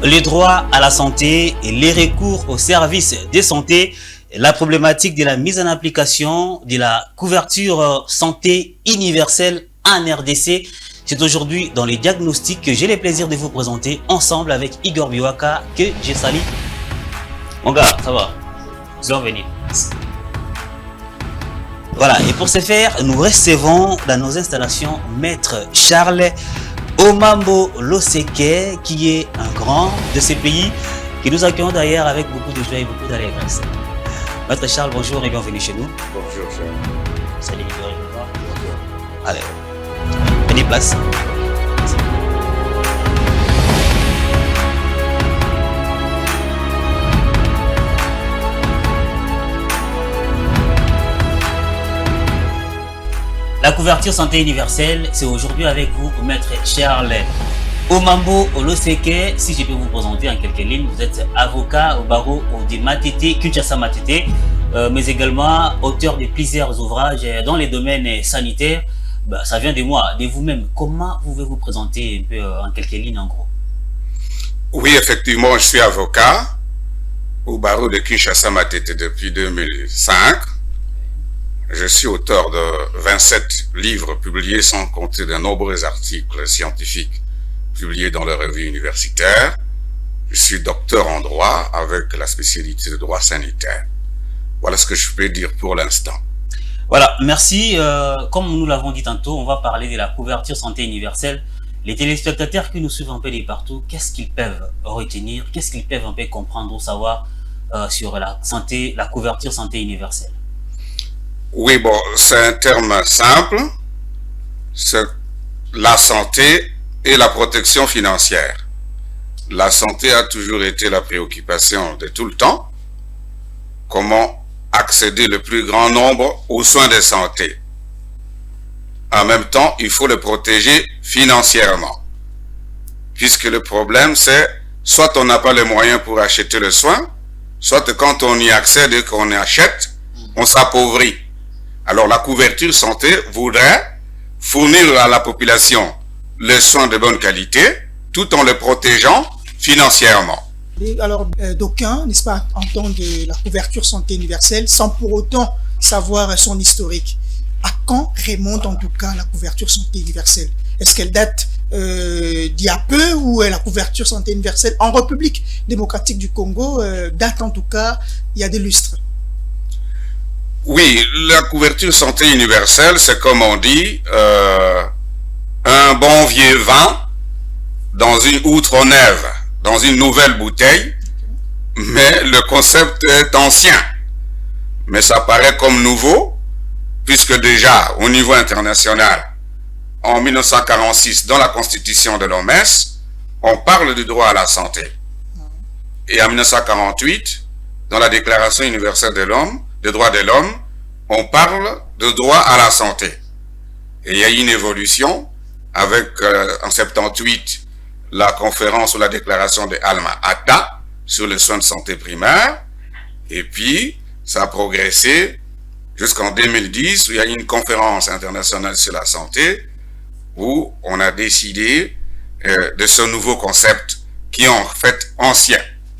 les droits à la santé et les recours aux services de santé, la problématique de la mise en application de la couverture santé universelle en RDC. C'est aujourd'hui dans les diagnostics que j'ai le plaisir de vous présenter ensemble avec Igor Biwaka que j'ai sali. Mon gars, ça va? Bienvenue. Voilà, et pour ce faire, nous recevons dans nos installations Maître Charles Omambo Loseke, qui est un grand de ces pays, que nous accueillons d'ailleurs avec beaucoup de joie et beaucoup d'allégresse. Maître Charles, bonjour et bienvenue chez nous. Bonjour, cher. Salut, Igor. Bonjour. Allez, prenez place. La couverture santé universelle, c'est aujourd'hui avec vous, Maître Charles Omambo Loseke. Si je peux vous présenter en quelques lignes, vous êtes avocat au barreau de Matete, Kinshasa Matete, mais également auteur de plusieurs ouvrages dans les domaines sanitaires. Ça vient de moi, de vous-même. Comment pouvez-vous présenter un peu en quelques lignes en gros? Oui, effectivement, je suis avocat au barreau de Kinshasa Matete depuis 2005. Je suis auteur de 27 livres publiés sans compter de nombreux articles scientifiques publiés dans les revues universitaires. Je suis docteur en droit avec la spécialité de droit sanitaire. Voilà ce que je peux dire pour l'instant. Voilà, merci. Comme nous l'avons dit tantôt, on va parler de la couverture santé universelle. Les téléspectateurs qui nous suivent un peu de partout, qu'est-ce qu'ils peuvent retenir, qu'est-ce qu'ils peuvent un peu comprendre ou savoir sur la santé, la couverture santé universelle? Oui, bon, c'est un terme simple. C'est la santé et la protection financière. La santé a toujours été la préoccupation de tout le temps. Comment accéder le plus grand nombre aux soins de santé. En même temps, il faut le protéger financièrement. Puisque le problème, c'est soit on n'a pas les moyens pour acheter le soin, soit quand on y accède et qu'on achète, on s'appauvrit. Alors la couverture santé voudrait fournir à la population les soins de bonne qualité tout en le protégeant financièrement. Alors d'aucuns, n'est-ce pas, entendent la couverture santé universelle sans pour autant savoir son historique. À quand remonte en tout cas la couverture santé universelle? Est-ce qu'elle date d'il y a peu ou la couverture santé universelle en République démocratique du Congo date en tout cas il y a des lustres? Oui, la couverture santé universelle, c'est comme on dit, un bon vieux vin dans une outre neuve, dans une nouvelle bouteille, mais le concept est ancien. Mais ça paraît comme nouveau, puisque déjà, au niveau international, en 1946, dans la Constitution de l'OMS, on parle du droit à la santé. Et en 1948, dans la Déclaration universelle des droits de l'homme, on parle de droit à la santé. Et il y a eu une évolution avec, en 78, la conférence ou la déclaration de Alma-Ata sur les soins de santé primaire. Et puis, ça a progressé jusqu'en 2010, où il y a eu une conférence internationale sur la santé, où on a décidé de ce nouveau concept qui est en fait ancien.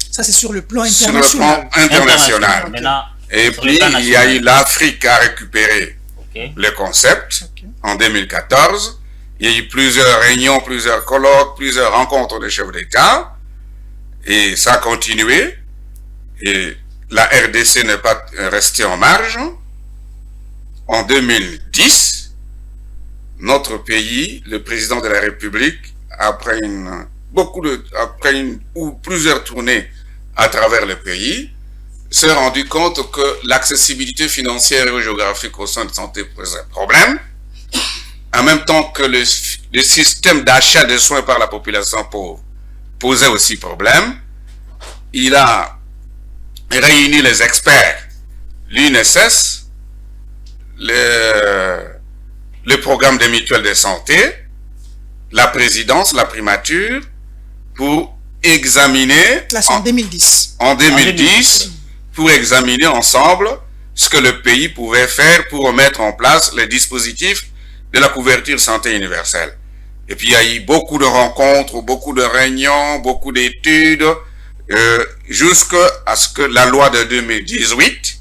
Ça, c'est sur le plan international. Sur le plan international. Maintenant, et puis, il y a eu l'Afrique à récupérer le concept en 2014. Il y a eu plusieurs réunions, plusieurs colloques, plusieurs rencontres de chefs d'État. Et ça a continué. Et la RDC n'est pas restée en marge. En 2010, notre pays, le président de la République, après plusieurs tournées à travers le pays, s'est rendu compte que l'accessibilité financière et géographique aux soins de santé posait problème, en même temps que le système d'achat de soins par la population pauvre posait aussi problème. Il a réuni les experts, l'UNSS, le programme des mutuelles de santé, la présidence, la primature, pour examiner... Là, c'est en 2010. En 2010, pour examiner ensemble ce que le pays pouvait faire pour mettre en place les dispositifs de la couverture santé universelle. Et puis il y a eu beaucoup de rencontres, beaucoup de réunions, beaucoup d'études, jusqu'à ce que la loi de 2018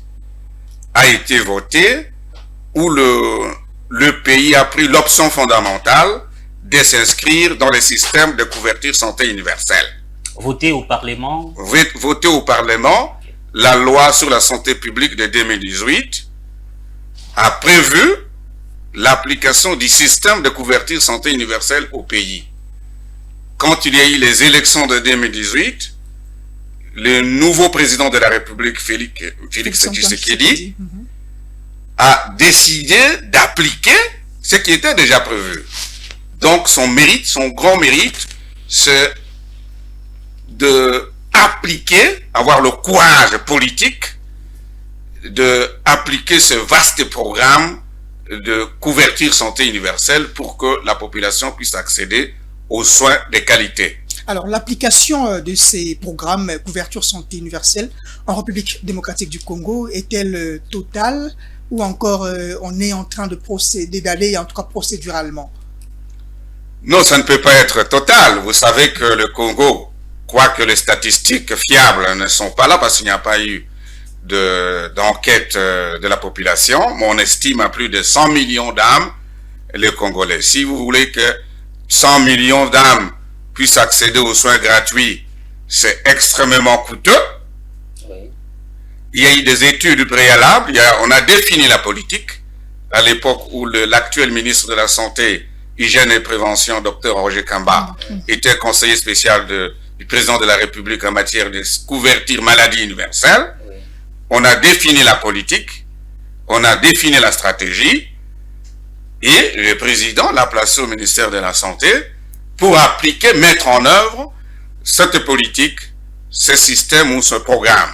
a été votée, où le pays a pris l'option fondamentale de s'inscrire dans le système de couverture santé universelle. Voté au Parlement. Voté au Parlement, la loi sur la santé publique de 2018 a prévu l'application du système de couverture santé universelle au pays. Quand il y a eu les élections de 2018, le nouveau président de la République, Félix Tshisekedi, a décidé d'appliquer ce qui était déjà prévu. Donc son mérite, son grand mérite, c'est de appliquer, avoir le courage politique de appliquer ce vaste programme de couverture santé universelle pour que la population puisse accéder aux soins de qualité. Alors, l'application de ces programmes couverture santé universelle en République démocratique du Congo est-elle totale ou encore on est en train de procéder, d'aller en tout cas procéduralement? Non, ça ne peut pas être total. Vous savez que le Congo, quoique les statistiques fiables ne sont pas là parce qu'il n'y a pas eu d'enquête de la population, mais on estime à plus de 100 millions d'âmes les Congolais. Si vous voulez que 100 millions d'âmes puissent accéder aux soins gratuits, c'est extrêmement coûteux. Oui. Il y a eu des études préalables, on a défini la politique à l'époque où l'actuel ministre de la Santé, Hygiène et Prévention, Dr Roger Kamba, était conseiller spécial du président de la République en matière de couverture maladie universelle. Oui. On a défini la politique, on a défini la stratégie, et le président l'a placé au ministère de la Santé pour appliquer, mettre en œuvre cette politique, ce système ou ce programme.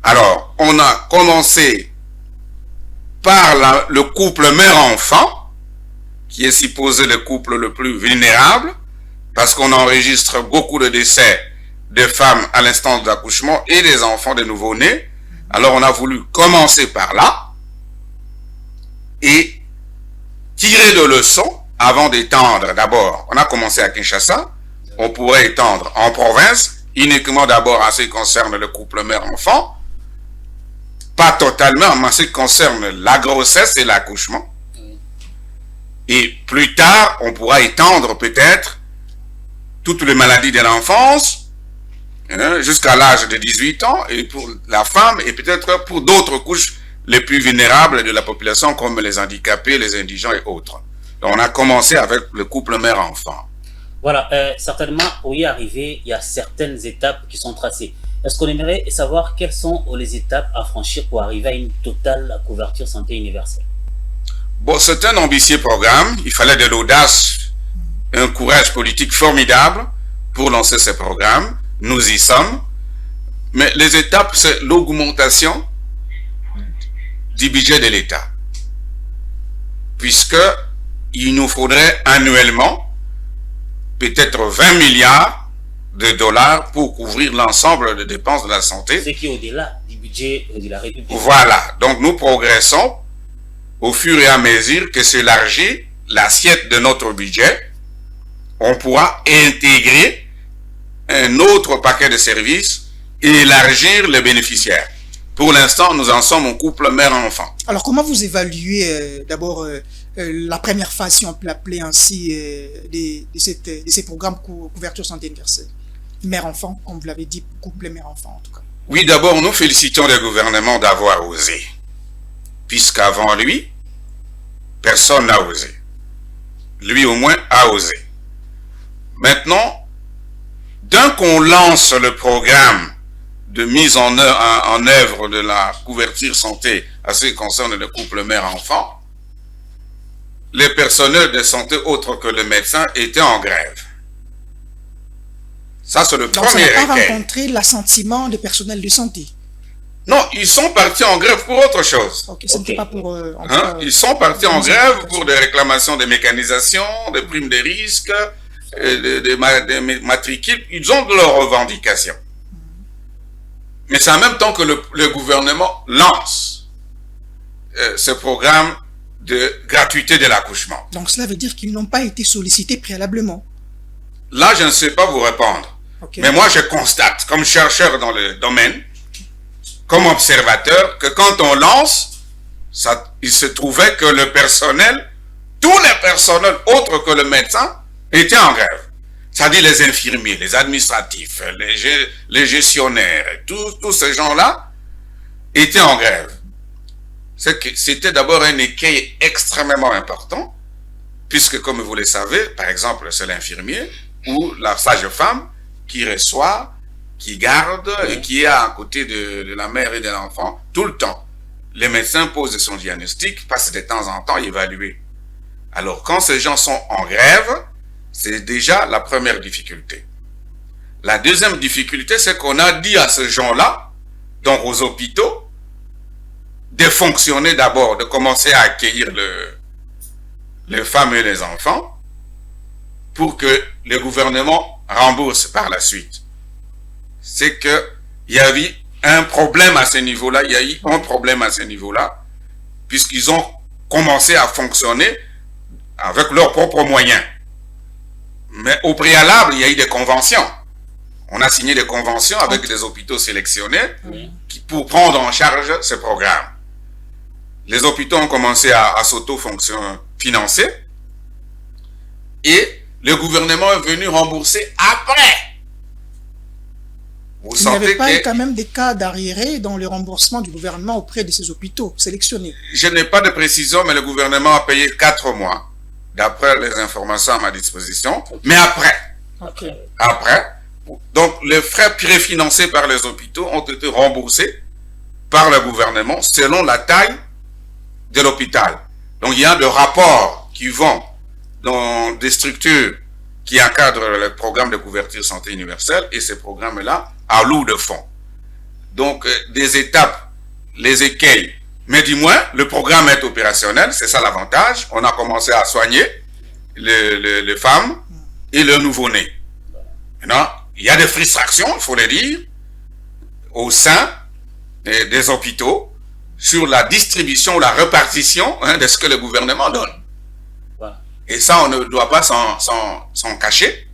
Alors, on a commencé par le couple mère-enfant, qui est supposé le couple le plus vulnérable, parce qu'on enregistre beaucoup de décès de femmes à l'instant de l'accouchement et des enfants de nouveau-nés. Alors, on a voulu commencer par là et tirer de leçons avant d'étendre. D'abord, on a commencé à Kinshasa, on pourrait étendre en province, uniquement d'abord en ce qui concerne le couple mère-enfant, pas totalement, mais en ce qui concerne la grossesse et l'accouchement. Et plus tard, on pourra étendre peut-être toutes les maladies de l'enfance, jusqu'à l'âge de 18 ans, et pour la femme, et peut-être pour d'autres couches les plus vulnérables de la population, comme les handicapés, les indigents et autres. Donc, on a commencé avec le couple mère-enfant. Voilà, certainement, pour y arriver, il y a certaines étapes qui sont tracées. Est-ce qu'on aimerait savoir quelles sont les étapes à franchir pour arriver à une totale couverture santé universelle? Bon, c'est un ambitieux programme. Il fallait de l'audace, un courage politique formidable pour lancer ce programme. Nous y sommes. Mais les étapes, c'est l'augmentation du budget de l'État. Puisque il nous faudrait annuellement peut-être 20 milliards de dollars pour couvrir l'ensemble des dépenses de la santé. Ce qui est au-delà du budget de la République. Voilà. Donc nous progressons au fur et à mesure que s'élargit l'assiette de notre budget. On pourra intégrer un autre paquet de services et élargir les bénéficiaires. Pour l'instant, nous en sommes au couple mère-enfant. Alors, comment vous évaluez d'abord la première phase, si on peut l'appeler ainsi, de ces programmes couverture santé universelle? Mère-enfant, comme vous l'avez dit, couple mère-enfant en tout cas. Oui, d'abord, nous félicitons le gouvernement d'avoir osé. Puisqu'avant lui, personne n'a osé. Lui, au moins, a osé. Maintenant, dès qu'on lance le programme de mise en œuvre de la couverture santé à ce qui concerne le couple mère-enfant, les personnels de santé autres que le médecin étaient en grève. Ça, c'est le premier requête. Donc, ça n'a pas rencontré l'assentiment des personnels de santé? Non, ils sont partis en grève pour autre chose. Ok, ce n'était pas pour... ils sont partis en grève pour des réclamations de mécanisation, des primes de risque, des matricules. Ils ont de leurs revendications. Mais c'est en même temps que le gouvernement lance ce programme de gratuité de l'accouchement. Donc cela veut dire qu'ils n'ont pas été sollicités préalablement. Là, je ne sais pas vous répondre. Okay. Mais moi, je constate, comme chercheur dans le domaine, comme observateur, que quand on lance, il se trouvait que le personnel, tous les personnels autres que le médecin, étaient en grève. C'est-à-dire les infirmiers, les administratifs, les gestionnaires, tous ces gens-là étaient en grève. C'était d'abord un écueil extrêmement important, puisque comme vous le savez, par exemple, c'est l'infirmier ou la sage-femme qui reçoit, qui garde et qui est à côté de la mère et de l'enfant tout le temps. Les médecins posent son diagnostic, passent de temps en temps évaluer. Alors, quand ces gens sont en grève, c'est déjà la première difficulté. La deuxième difficulté, c'est qu'on a dit à ces gens-là, donc aux hôpitaux, de fonctionner d'abord, de commencer à accueillir les femmes et les enfants pour que le gouvernement rembourse par la suite. C'est qu'il y a eu un problème à ce niveau-là, il y a eu un problème à ce niveau-là, puisqu'ils ont commencé à fonctionner avec leurs propres moyens. Mais au préalable, il y a eu des conventions. On a signé des conventions avec des hôpitaux sélectionnés pour prendre en charge ce programme. Les hôpitaux ont commencé à s'auto-financer et le gouvernement est venu rembourser après. Il n'y avait pas eu quand même des cas d'arriérés dans le remboursement du gouvernement auprès de ces hôpitaux sélectionnés. Je n'ai pas de précision, mais le gouvernement a payé 4 mois, d'après les informations à ma disposition. Mais après, donc les frais préfinancés par les hôpitaux ont été remboursés par le gouvernement selon la taille de l'hôpital. Donc il y a des rapports qui vont dans des structures qui encadrent le programme de couverture santé universelle et ces programmes-là à lourd de fonds. Donc des étapes, les écueils, mais du moins le programme est opérationnel, c'est ça l'avantage. On a commencé à soigner les femmes et le nouveau-né. Maintenant, il y a des frustrations, il faut le dire, au sein des hôpitaux sur la distribution ou la répartition de ce que le gouvernement donne. Voilà. Et ça, on ne doit pas s'en cacher,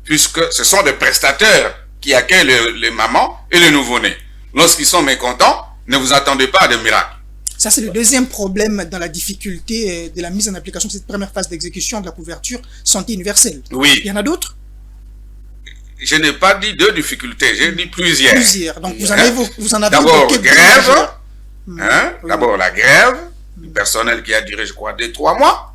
puisque ce sont des prestataires qui accueillent les mamans et les nouveau-nés. Lorsqu'ils sont mécontents, ne vous attendez pas à des miracles. Ça, c'est le deuxième problème dans la difficulté de la mise en application de cette première phase d'exécution de la couverture santé universelle. Oui. Il y en a d'autres? Je n'ai pas dit deux difficultés, j'ai dit plusieurs. Plusieurs. Donc, vous en avez d'abord, grève. Oui. D'abord, la grève du personnel qui a duré, je crois, 2-3 mois.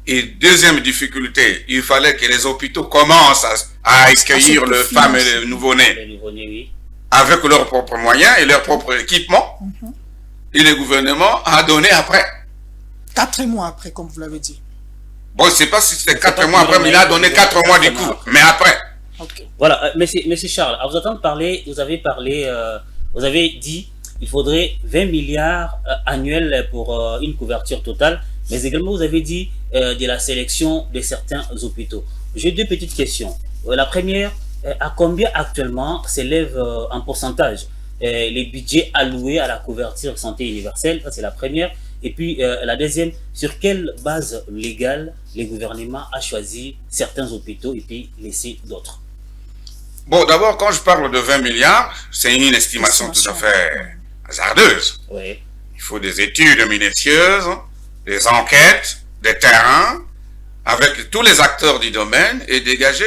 Et deuxième difficulté, il fallait que les hôpitaux commencent à accueillir les femmes et les nouveau-nés avec leurs propres moyens et leurs propres équipements. Et le gouvernement a donné après. 4 mois après, comme vous l'avez dit. Bon, je ne sais pas si c'était 4 mois après, mais il a donné 4 mois du coup. Mais après. Okay. Voilà, monsieur Charles, à vous entendre parler, vous avez dit il faudrait 20 milliards annuels pour une couverture totale, mais également vous avez dit de la sélection de certains hôpitaux. J'ai deux petites questions. La première, à combien actuellement s'élève en pourcentage les budgets alloués à la couverture santé universelle? Ça, c'est la première. Et puis la deuxième, sur quelle base légale le gouvernement a choisi certains hôpitaux et puis laissé d'autres? Bon, d'abord, quand je parle de 20 milliards, c'est une estimation tout à fait hasardeuse. Oui. Il faut des études minutieuses, des enquêtes, des terrains, avec tous les acteurs du domaine et dégager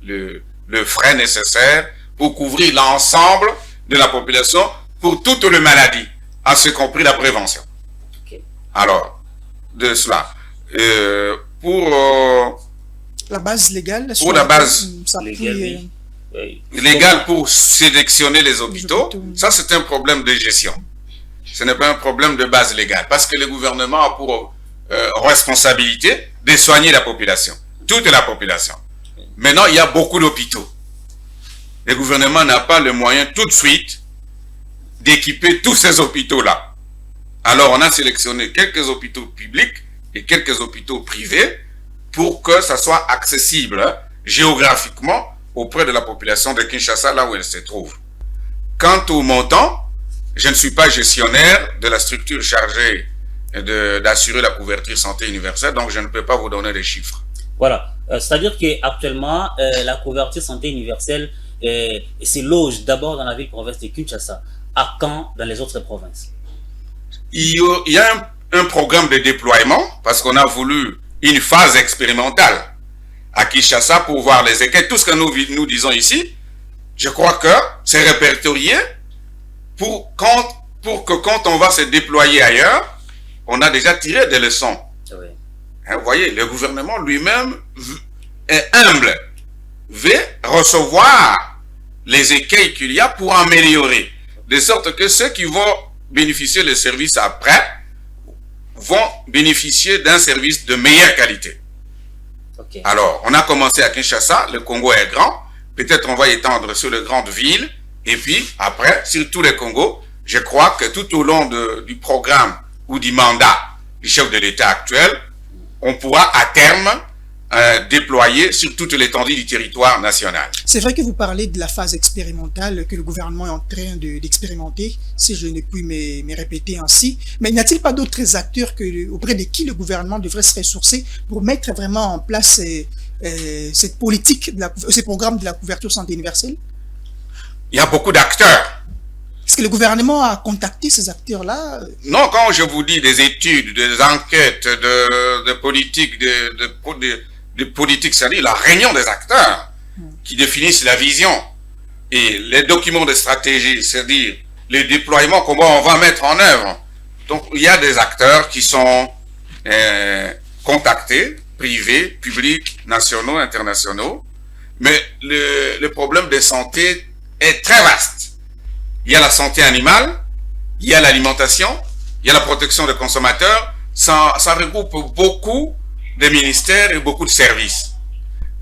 le frais nécessaire pour couvrir l'ensemble de la population pour toutes les maladies, à ce compris la prévention. Okay. Alors, de cela, pour la base légale, pour la base légale pour sélectionner les hôpitaux, ça c'est un problème de gestion. Ce n'est pas un problème de base légale, parce que le gouvernement a pour responsabilité de soigner la population, toute la population. Maintenant, il y a beaucoup d'hôpitaux. Le gouvernement n'a pas le moyen tout de suite d'équiper tous ces hôpitaux-là. Alors, on a sélectionné quelques hôpitaux publics et quelques hôpitaux privés pour que ça soit accessible géographiquement auprès de la population de Kinshasa, là où elle se trouve. Quant au montant, je ne suis pas gestionnaire de la structure chargée d'assurer la couverture santé universelle, donc je ne peux pas vous donner des chiffres. Voilà. C'est-à-dire qu'actuellement, la couverture santé universelle se loge d'abord dans la ville-province de Kinshasa, à Caen, dans les autres provinces. Il y a un programme de déploiement, parce qu'on a voulu une phase expérimentale à Kinshasa pour voir les équipes. Tout ce que nous disons ici, je crois que c'est répertorié pour que quand on va se déployer ailleurs, on a déjà tiré des leçons. Oui. Hein, vous voyez, le gouvernement lui-même est humble, veut recevoir les écueils qu'il y a pour améliorer, de sorte que ceux qui vont bénéficier des services après vont bénéficier d'un service de meilleure qualité. Okay. Alors, on a commencé à Kinshasa, le Congo est grand, peut-être on va étendre sur les grandes villes, et puis après, sur tous les Congos, je crois que tout au long du programme ou du mandat du chef de l'État actuel, on pourra à terme déployer sur toute l'étendue du territoire national. C'est vrai que vous parlez de la phase expérimentale que le gouvernement est en train d'expérimenter, si je ne puis me répéter ainsi, mais n'y a-t-il pas d'autres acteurs auprès de qui le gouvernement devrait se ressourcer pour mettre vraiment en place cette politique, ce programme de la couverture santé universelle? Il y a beaucoup d'acteurs. Est-ce que le gouvernement a contacté ces acteurs-là? Non, quand je vous dis des études, des enquêtes, de politique, de politique, c'est-à-dire la réunion des acteurs qui définissent la vision et les documents de stratégie, c'est-à-dire les déploiements, comment on va mettre en œuvre. Donc, il y a des acteurs qui sont contactés, privés, publics, nationaux, internationaux, mais le problème de santé est très vaste. Il y a la santé animale, il y a l'alimentation, il y a la protection des consommateurs. Ça regroupe beaucoup de ministères et beaucoup de services.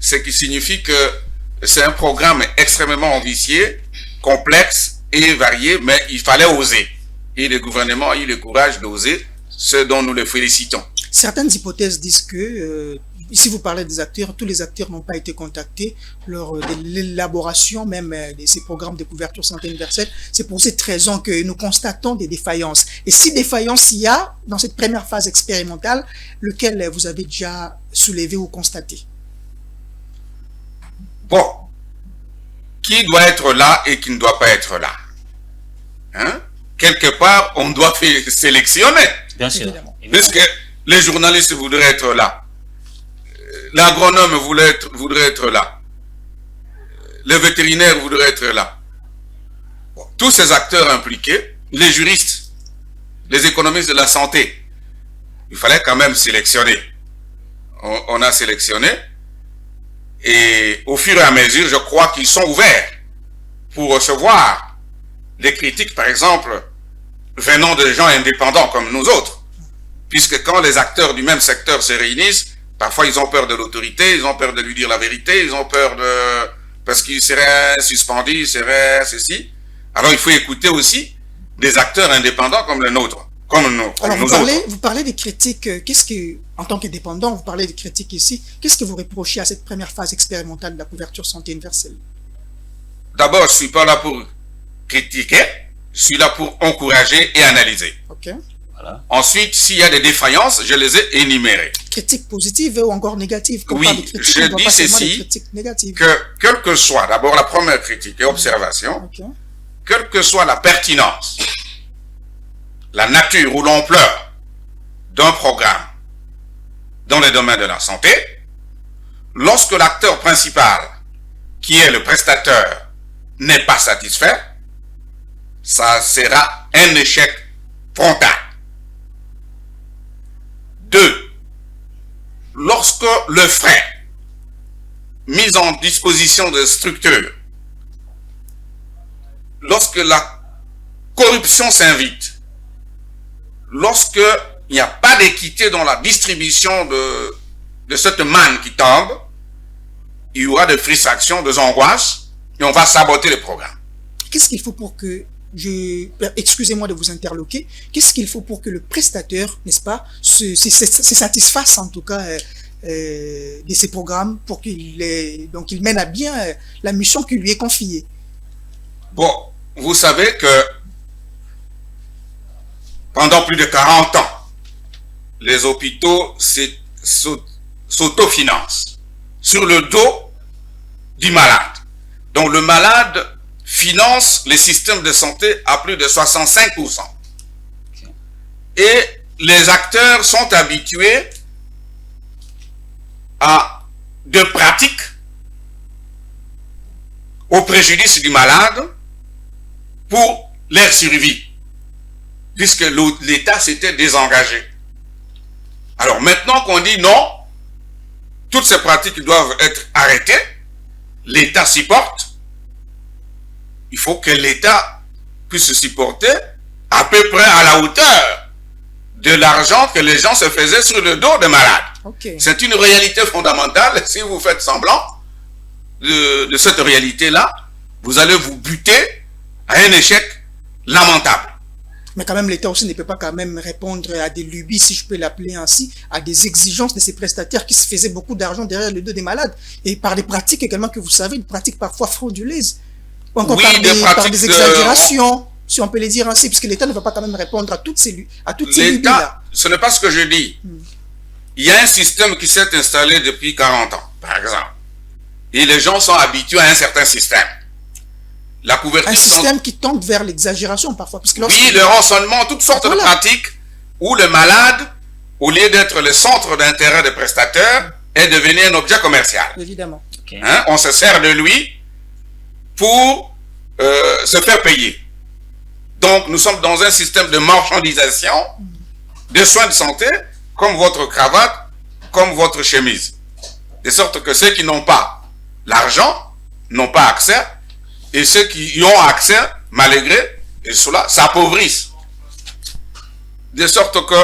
Ce qui signifie que c'est un programme extrêmement ambitieux, complexe et varié, mais il fallait oser. Et le gouvernement a eu le courage d'oser, ce dont nous le félicitons. Certaines hypothèses disent que, ici vous parlez des acteurs, tous les acteurs n'ont pas été contactés lors de l'élaboration même de ces programmes de couverture santé universelle. C'est pour cette raison que nous constatons des défaillances. Et si défaillance il y a dans cette première phase expérimentale, lequel vous avez déjà soulevé ou constaté? Bon, qui doit être là et qui ne doit pas être là? Hein? Quelque part, on doit sélectionner. Bien sûr. Évidemment. Puisque les journalistes voudraient être là. L'agronome voudrait être là. Le vétérinaire voudrait être là. Bon, tous ces acteurs impliqués, les juristes, les économistes de la santé, il fallait quand même sélectionner. On a sélectionné et au fur et à mesure, je crois qu'ils sont ouverts pour recevoir des critiques, par exemple, venant de gens indépendants comme nous autres. Puisque quand les acteurs du même secteur se réunissent, parfois ils ont peur de l'autorité, ils ont peur de lui dire la vérité, ils ont peur de... parce qu'il serait suspendu, il serait ceci. Alors il faut écouter aussi des acteurs indépendants comme les nôtres, comme nous. Alors vous parlez des critiques, en tant qu'indépendant, vous parlez des critiques ici, qu'est-ce que vous reprochez à cette première phase expérimentale de la couverture santé universelle? D'abord, je ne suis pas là pour critiquer, je suis là pour encourager et analyser. Ok. Voilà. Ensuite, s'il y a des défaillances, je les ai énumérées. Critiques positives ou encore négatives? Oui, je dis ceci, que quelle que soit, d'abord la première critique et observation, okay, quelle que soit la pertinence, la nature ou l'ampleur d'un programme dans le domaine de la santé, lorsque l'acteur principal, qui est le prestataire, n'est pas satisfait, ça sera un échec frontal. 2. Lorsque le frais mis en disposition de structures, lorsque la corruption s'invite, lorsque il n'y a pas d'équité dans la distribution de cette manne qui tombe, il y aura des frustrations, des angoisses, et on va saboter le programme. Qu'est-ce qu'il faut pour que excusez-moi de vous interloquer, qu'est-ce qu'il faut pour que le prestataire, n'est-ce pas, se satisfasse en tout cas de ces programmes pour qu'il mène à bien la mission qui lui est confiée? Bon, vous savez que pendant plus de 40 ans, les hôpitaux s'autofinancent sur le dos du malade. Donc le malade finance les systèmes de santé à plus de 65%. Et les acteurs sont habitués à de pratiques au préjudice du malade pour leur survie, puisque l'État s'était désengagé. Alors maintenant qu'on dit non, toutes ces pratiques doivent être arrêtées, l'État s'y porte, il faut que l'État puisse s'y porter à peu près à la hauteur de l'argent que les gens se faisaient sur le dos des malades. Okay. C'est une réalité fondamentale. Si vous faites semblant de cette réalité-là, vous allez vous buter à un échec lamentable. Mais quand même, l'État aussi ne peut pas quand même répondre à des lubies, si je peux l'appeler ainsi, à des exigences de ces prestataires qui se faisaient beaucoup d'argent derrière le dos des malades. Et par des pratiques également que vous savez, des pratiques parfois frauduleuses. Ou encore oui, par des exagérations, si on peut les dire ainsi, puisque l'État ne va pas quand même répondre à toutes ces lubies-là. Ce n'est pas ce que je dis. Il y a un système qui s'est installé depuis 40 ans, par exemple. Et les gens sont habitués à un certain système. La couverture un système qui tend vers l'exagération parfois. Parce que oui, le rançonnement, toutes sortes de pratiques où le malade, au lieu d'être le centre d'intérêt des prestataires, est devenu un objet commercial. Évidemment. Okay. Hein? On se sert de lui pour se faire payer. Donc, nous sommes dans un système de marchandisation des soins de santé, comme votre cravate, comme votre chemise. De sorte que ceux qui n'ont pas l'argent n'ont pas accès, et ceux qui y ont accès, malgré, et cela s'appauvrissent. De sorte que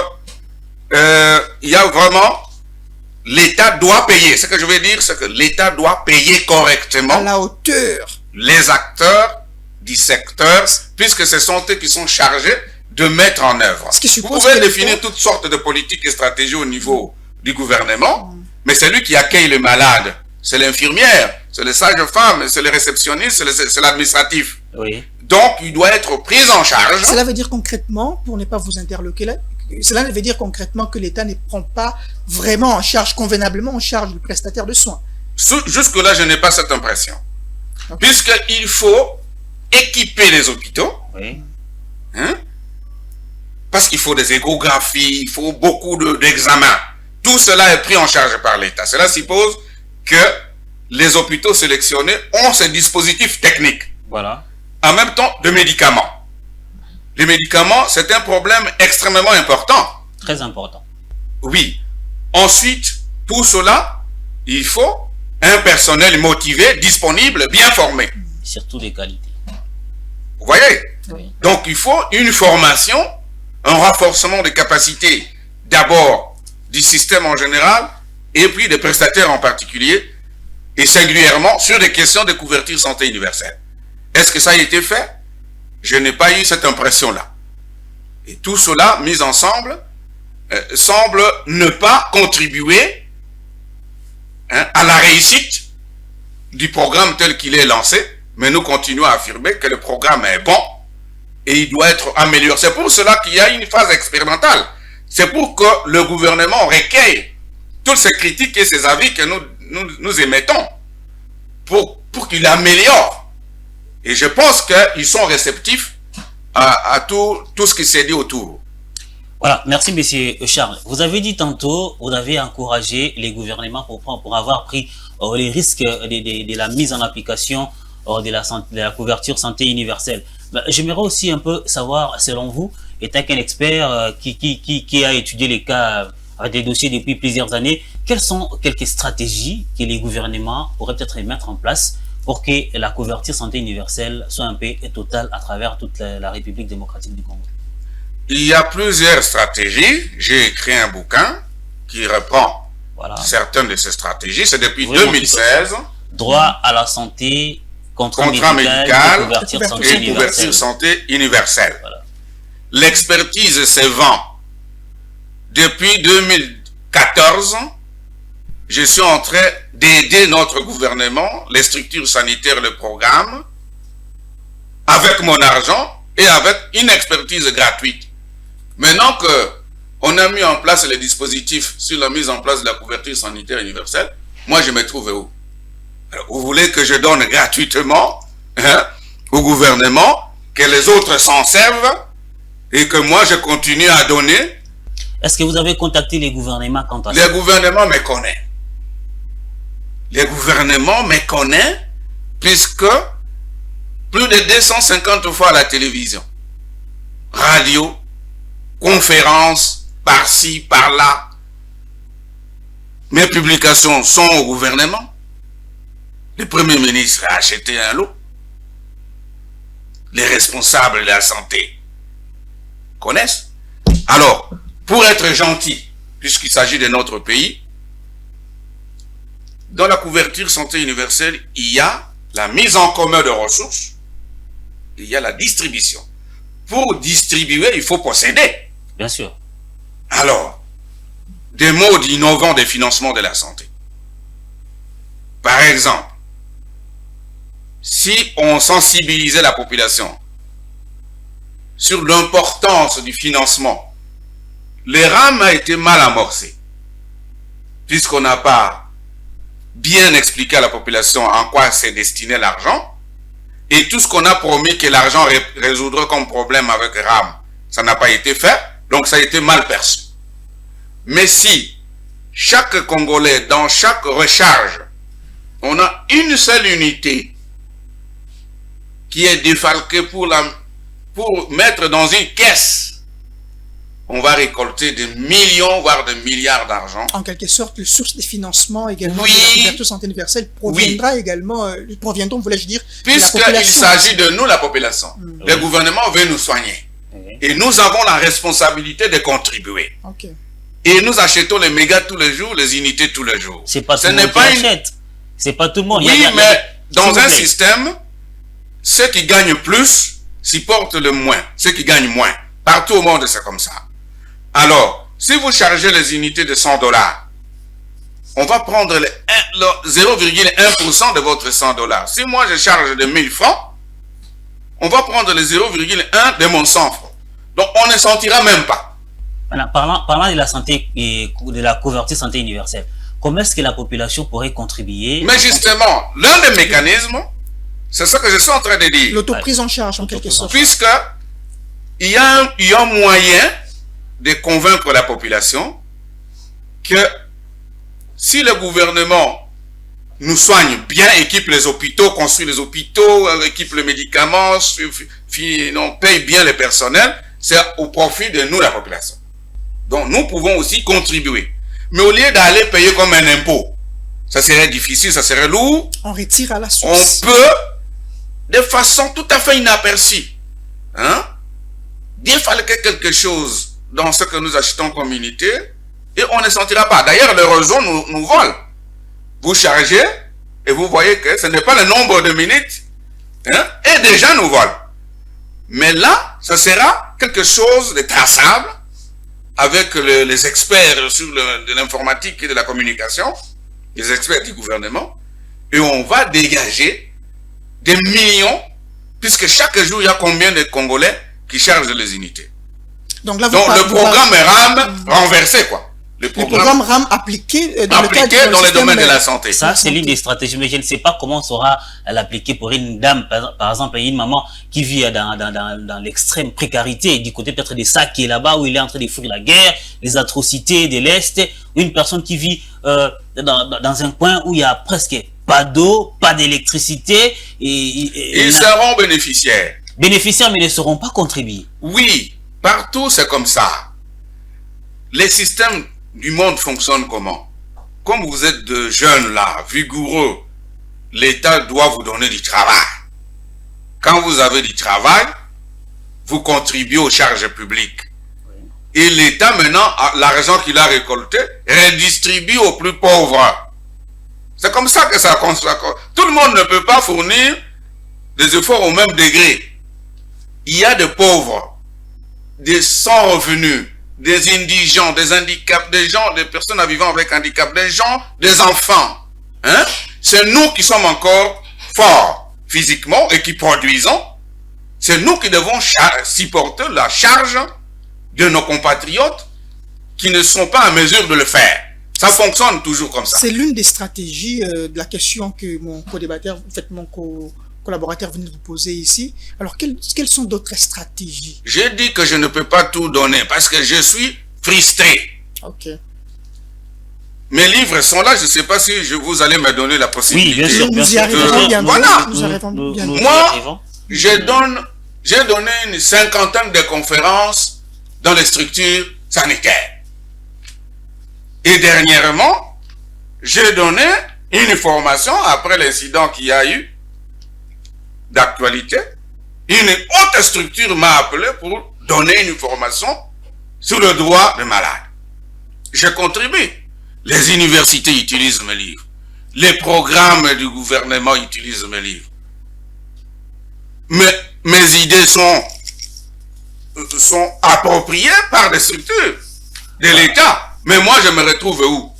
il y a vraiment, l'État doit payer. Ce que je veux dire, c'est que l'État doit payer correctement à la hauteur les acteurs du secteur, puisque ce sont eux qui sont chargés de mettre en œuvre. Vous pouvez définir toutes sortes de politiques et stratégies au niveau du gouvernement, mais celui qui accueille le malade, c'est l'infirmière, c'est le sage-femme, c'est le réceptionniste, c'est l'administratif. Oui. Donc, il doit être pris en charge. Cela veut dire concrètement, pour ne pas vous interloquer là, cela veut dire concrètement que l'État ne prend pas vraiment en charge, convenablement en charge du prestataire de soins. Jusque-là, je n'ai pas cette impression. Okay. Puisqu'il faut équiper les hôpitaux, oui. Hein, parce qu'il faut des échographies, il faut beaucoup d'examens. Tout cela est pris en charge par l'État. Cela suppose que les hôpitaux sélectionnés ont ces dispositifs techniques. Voilà. En même temps, de médicaments. Les médicaments, c'est un problème extrêmement important. Très important. Oui. Ensuite, pour cela, il faut un personnel motivé, disponible, bien formé. Surtout des qualités. Vous voyez? Oui. Donc, il faut une formation, un renforcement des capacités, d'abord du système en général, et puis des prestataires en particulier, et singulièrement sur des questions de couverture santé universelle. Est-ce que ça a été fait? Je n'ai pas eu cette impression-là. Et tout cela, mis ensemble, semble ne pas contribuer à la réussite du programme tel qu'il est lancé, mais nous continuons à affirmer que le programme est bon et il doit être amélioré. C'est pour cela qu'il y a une phase expérimentale. C'est pour que le gouvernement recueille toutes ces critiques et ces avis que nous émettons pour qu'il améliore. Et je pense qu'ils sont réceptifs à tout ce qui s'est dit autour. Voilà, merci monsieur Charles. Vous avez dit tantôt, vous avez encouragé les gouvernements pour avoir pris les risques de la mise en application de la couverture santé universelle. J'aimerais aussi un peu savoir, selon vous, étant qu'un expert qui a étudié les cas avec des dossiers depuis plusieurs années, quelles sont quelques stratégies que les gouvernements pourraient peut-être mettre en place pour que la couverture santé universelle soit un peu totale à travers toute la République démocratique du Congo? Il y a plusieurs stratégies. J'ai écrit un bouquin qui reprend certaines de ces stratégies. C'est depuis 2016. Droit à la santé, contrat médical et couverture santé universelle. Voilà. L'expertise se vend. Depuis 2014, je suis en train d'aider notre gouvernement, les structures sanitaires, le programme, avec mon argent et avec une expertise gratuite. Maintenant que on a mis en place les dispositifs sur la mise en place de la couverture sanitaire universelle, moi je me trouve où? Alors, vous voulez que je donne gratuitement au gouvernement, que les autres s'en servent et que moi je continue à donner? Est-ce que vous avez contacté les gouvernements quant à ça? Les gouvernements me connaissent. Les gouvernements me connaissent puisque plus de 250 fois à la télévision, radio, conférences, par-ci, par-là. Mes publications sont au gouvernement. Le Premier ministre a acheté un lot. Les responsables de la santé connaissent. Alors, pour être gentil, puisqu'il s'agit de notre pays, dans la couverture santé universelle, il y a la mise en commun de ressources, il y a la distribution. Pour distribuer, il faut posséder. Bien sûr. Alors, des modes innovants de financement de la santé. Par exemple, si on sensibilisait la population sur l'importance du financement, le RAM a été mal amorcé, puisqu'on n'a pas bien expliqué à la population en quoi c'est destiné l'argent, et tout ce qu'on a promis que l'argent résoudrait comme problème avec RAM, ça n'a pas été fait, donc ça a été mal perçu. Mais si chaque Congolais, dans chaque recharge, on a une seule unité qui est défalquée pour mettre dans une caisse, on va récolter des millions, voire des milliards d'argent. En quelque sorte, le source des financements également Oui. de la couverture santé universelle proviendra également, proviendront, voulais-je dire, puisqu'il s'agit de nous, la population. Le gouvernement veut nous soigner. Et nous avons la responsabilité de contribuer. Okay. Et nous achetons les mégas tous les jours, les unités tous les jours. C'est pas tout le monde qui achète. C'est pas tout le monde. Oui, mais dans un système, ceux qui gagnent plus supportent le moins. Ceux qui gagnent moins. Partout au monde, c'est comme ça. Alors, si vous chargez les unités de $100, on va prendre 0,1% de votre $100. Si moi je charge de 1000 francs, on va prendre les 0,1 de mon 100 francs. Donc on ne sentira même pas. Voilà, parlant de la santé et de la couverture santé universelle, comment est-ce que la population pourrait contribuer? Mais justement, l'un des mécanismes, c'est ce que je suis en train de dire. L'autoprise en charge, en quelque sorte. Puisque il y a un moyen de convaincre la population que si le gouvernement nous soigne bien, équipe les hôpitaux, construit les hôpitaux, équipe les médicaments, on paye bien le personnel, c'est au profit de nous, la population. Donc nous pouvons aussi contribuer. Mais au lieu d'aller payer comme un impôt, ça serait difficile, ça serait lourd. On retire à la source. On peut, de façon tout à fait inaperçue, défalquer quelque chose dans ce que nous achetons comme unité, et on ne sentira pas. D'ailleurs, le réseau nous vole. Vous chargez, et vous voyez que ce n'est pas le nombre de minutes, et déjà nous volent. Mais là, ce sera quelque chose de traçable, avec les experts sur de l'informatique et de la communication, les experts du gouvernement, et on va dégager des millions, puisque chaque jour, il y a combien de Congolais qui chargent les unités. Donc le programme RAM renversé, quoi. Le programme RAM appliqué dans le domaine de la santé. Ça, c'est l'une des stratégies, mais je ne sais pas comment on saura l'appliquer pour une dame, par exemple, une maman qui vit dans l'extrême précarité, du côté peut-être des sacs qui est là-bas, où il est en train de fuir la guerre, les atrocités de l'Est, ou une personne qui vit dans un coin où il y a presque pas d'eau, pas d'électricité. Ils seront bénéficiaires. Bénéficiaires, mais ne seront pas contribués. Oui, partout c'est comme ça. Les systèmes du monde fonctionnent comment? Comme vous êtes de jeunes là, vigoureux, l'État doit vous donner du travail. Quand vous avez du travail, vous contribuez aux charges publiques. Et l'État maintenant, l'argent qu'il a récolté, redistribue aux plus pauvres. C'est comme ça que ça construit. Tout le monde ne peut pas fournir des efforts au même degré. Il y a des pauvres, des sans revenus, des indigents, des handicaps, des personnes vivant avec handicap, des enfants. C'est nous qui sommes encore forts physiquement et qui produisons. C'est nous qui devons supporter la charge de nos compatriotes qui ne sont pas en mesure de le faire. Ça fonctionne toujours comme ça. C'est l'une des stratégies de la question que mon co-débatteur, en fait mon collaborateur venait de vous poser ici. Alors, quelles sont d'autres stratégies? J'ai dit que je ne peux pas tout donner parce que je suis frustré. Ok. Mes livres sont là, je ne sais pas si vous allez me donner la possibilité. Oui, bien sûr, bien Nous y sûr. arriverons bientôt. Voilà. Nous arriverons bientôt. Moi, j'ai donné une cinquantaine de conférences dans les structures sanitaires. Et dernièrement, j'ai donné une formation après l'incident qu'il y a eu d'actualité. Une haute structure m'a appelé pour donner une formation sur le droit des malades. Je contribue. Les universités utilisent mes livres. Les programmes du gouvernement utilisent mes livres. Mais mes idées sont appropriées par des structures de l'État. Mais moi, je me retrouve où?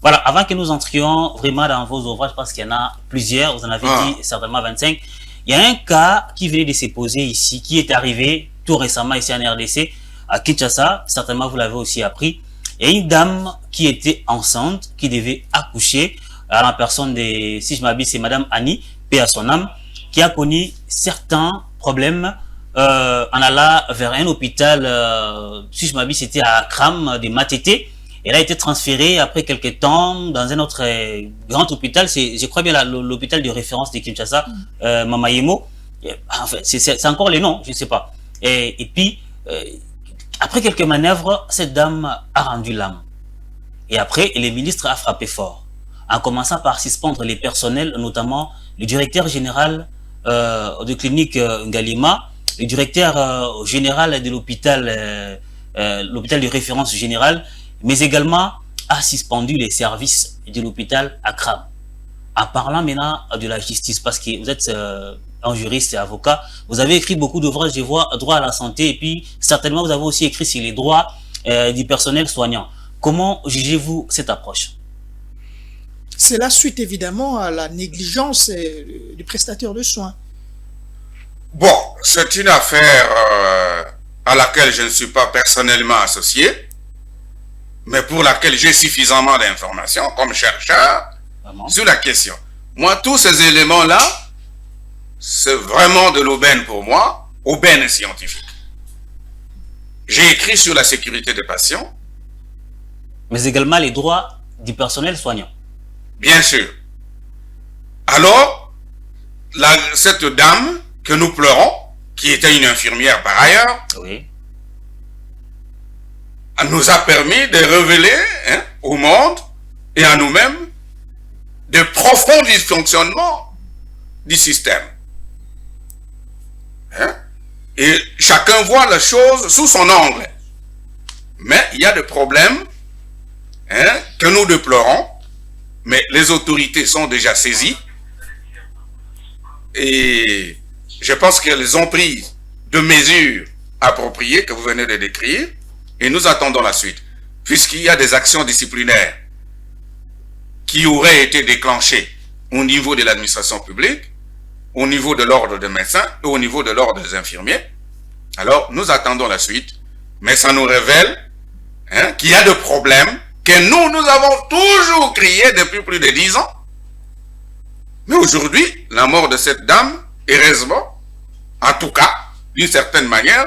Voilà, avant que nous entrions vraiment dans vos ouvrages, parce qu'il y en a plusieurs, vous en avez dit certainement 25, il y a un cas qui venait de se poser ici, qui est arrivé tout récemment ici en RDC, à Kinshasa, certainement vous l'avez aussi appris. Il y a une dame qui était enceinte, qui devait accoucher, à la personne de, si je m'habille, c'est Madame Annie, paix à son âme, qui a connu certains problèmes en allant vers un hôpital, si je m'habille, c'était à Accram, de Matete. Elle a été transférée après quelques temps dans un autre grand hôpital, c'est, je crois bien, l'hôpital de référence de Kinshasa, Mamayemo. Enfin, c'est encore les noms, je ne sais pas. Et puis, après quelques manœuvres, cette dame a rendu l'âme. Et après, le ministre a frappé fort, en commençant par suspendre les personnels, notamment le directeur général de clinique Ngalima, le directeur général de l'hôpital, l'hôpital de référence générale, mais également a suspendu les services de l'hôpital Accram. En parlant maintenant de la justice, parce que vous êtes un juriste et avocat, vous avez écrit beaucoup d'ouvrages, je vois, droit à la santé, et puis certainement vous avez aussi écrit sur les droits du personnel soignant. Comment jugez-vous cette approche? C'est la suite évidemment à la négligence du prestataire de soins. Bon, c'est une affaire à laquelle je ne suis pas personnellement associé, mais pour laquelle j'ai suffisamment d'informations comme chercheur sur la question. Moi, tous ces éléments-là, c'est vraiment de l'aubaine pour moi, aubaine scientifique. J'ai écrit sur la sécurité des patients. Mais également les droits du personnel soignant. Bien sûr. Alors, cette dame que nous pleurons, qui était une infirmière par ailleurs, oui, nous a permis de révéler au monde et à nous-mêmes de profonds dysfonctionnements du système. Et chacun voit la chose sous son angle. Mais il y a des problèmes que nous déplorons, mais les autorités sont déjà saisies et je pense qu'elles ont pris de mesures appropriées que vous venez de décrire et nous attendons la suite, puisqu'il y a des actions disciplinaires qui auraient été déclenchées au niveau de l'administration publique, au niveau de l'ordre des médecins et au niveau de l'ordre des infirmiers. Alors, nous attendons la suite, mais ça nous révèle qu'il y a des problèmes que nous avons toujours crié depuis plus de 10 ans. Mais aujourd'hui, la mort de cette dame, heureusement, en tout cas, d'une certaine manière,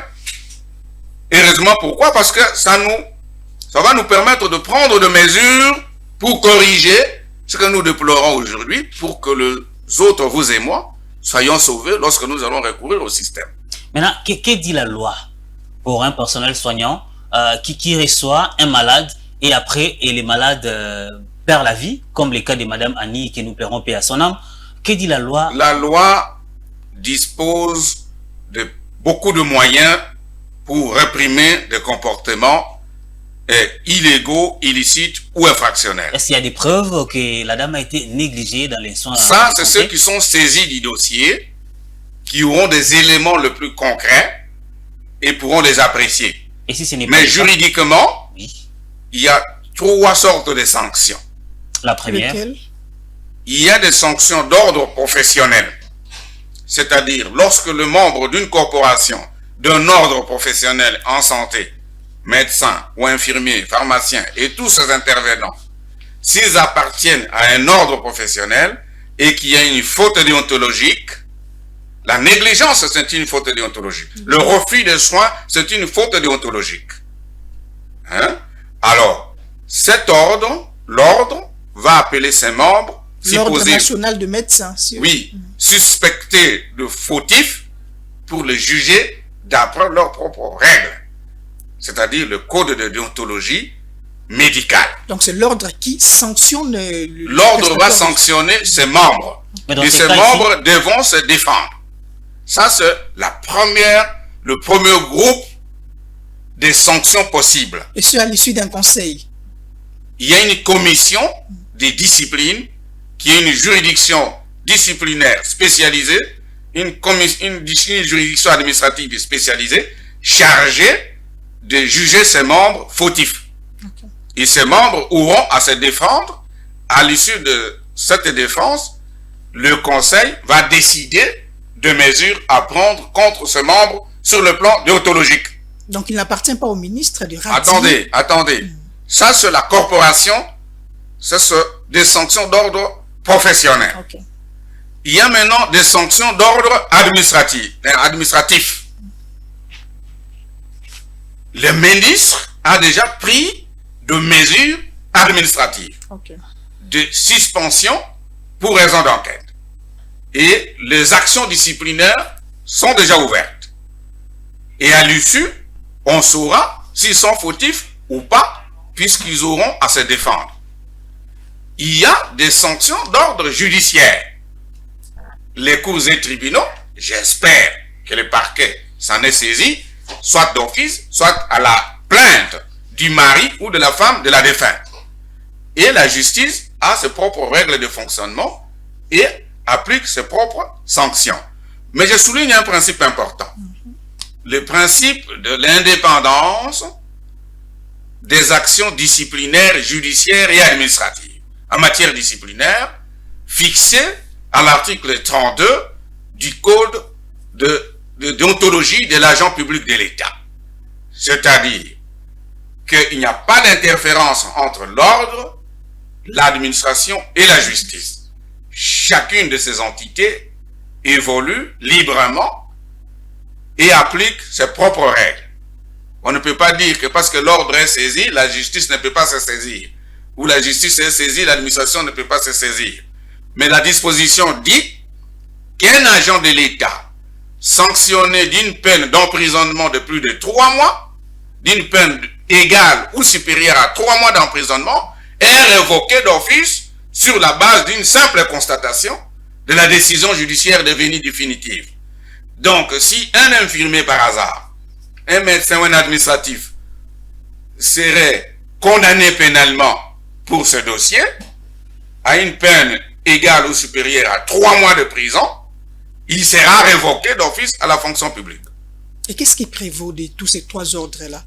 heureusement, pourquoi? Parce que ça va nous permettre de prendre des mesures pour corriger ce que nous déplorons aujourd'hui, pour que les autres, vous et moi, soyons sauvés lorsque nous allons recourir au système. Maintenant, que dit la loi pour un personnel soignant qui reçoit un malade et après, et les malades perdent la vie, comme le cas de Madame Annie, que nous plairons paix à son âme? Que dit la loi? La loi dispose de beaucoup de moyens pour réprimer des comportements illégaux, illicites ou infractionnels. Est-ce qu'il y a des preuves que la dame a été négligée dans les soins? Ça, c'est ceux qui sont saisis du dossier, qui auront des éléments les plus concrets et pourront les apprécier. Et si ce n'est pas mais juridiquement, oui, il y a 3 sortes de sanctions. La première, il y a des sanctions d'ordre professionnel. C'est-à-dire, lorsque le membre d'une corporation, d'un ordre professionnel en santé, médecins ou infirmiers, pharmaciens et tous ces intervenants, s'ils appartiennent à un ordre professionnel et qu'il y a une faute déontologique, la négligence, c'est une faute déontologique. Le refus de soins, c'est une faute déontologique. Hein? Alors, cet ordre, l'ordre, va appeler ses membres, L'ordre national de médecins. Oui, suspectés de fautifs pour les juger d'après leurs propres règles. C'est-à-dire le code de déontologie médicale. Donc c'est l'ordre qui sanctionne... L'ordre va sanctionner ses membres. Et ses membres devront se défendre. Ça, c'est le premier groupe des sanctions possibles. Et ce, à l'issue d'un conseil. Il y a une commission des disciplines qui est une juridiction disciplinaire spécialisée, une juridiction administrative spécialisée chargée de juger ses membres fautifs. Okay. Et ces membres auront à se défendre. À l'issue de cette défense, le conseil va décider de mesures à prendre contre ces membres sur le plan déontologique. Donc il n'appartient pas au ministre de radier. Attendez. Ça, c'est la corporation, c'est des sanctions d'ordre professionnel. Okay. Il y a maintenant des sanctions d'ordre administratif. Le ministre a déjà pris de mesures administratives de suspension pour raison d'enquête. Et les actions disciplinaires sont déjà ouvertes. Et à l'issue, on saura s'ils sont fautifs ou pas, puisqu'ils auront à se défendre. Il y a des sanctions d'ordre judiciaire. Les cours et tribunaux, j'espère que le parquet s'en est saisi, soit d'office, soit à la plainte du mari ou de la femme de la défunte. Et la justice a ses propres règles de fonctionnement et applique ses propres sanctions. Mais je souligne un principe important. Le principe de l'indépendance des actions disciplinaires, judiciaires et administratives en matière disciplinaire, fixé à l'article 32 du Code de déontologie de l'agent public de l'État. C'est-à-dire qu'il n'y a pas d'interférence entre l'ordre, l'administration et la justice. Chacune de ces entités évolue librement et applique ses propres règles. On ne peut pas dire que parce que l'ordre est saisi, la justice ne peut pas se saisir. Ou la justice est saisie, l'administration ne peut pas se saisir. Mais la disposition dit qu'un agent de l'État sanctionné d'une peine d'emprisonnement de plus de 3 mois, d'une peine égale ou supérieure à 3 mois d'emprisonnement, est révoqué d'office sur la base d'une simple constatation de la décision judiciaire devenue définitive. Donc, si un infirmier par hasard, un médecin ou un administratif serait condamné pénalement pour ce dossier, à une peine égale ou supérieure à 3 mois de prison, il sera révoqué d'office à la fonction publique. Et qu'est-ce qui prévaut de tous ces 3 ordres-là?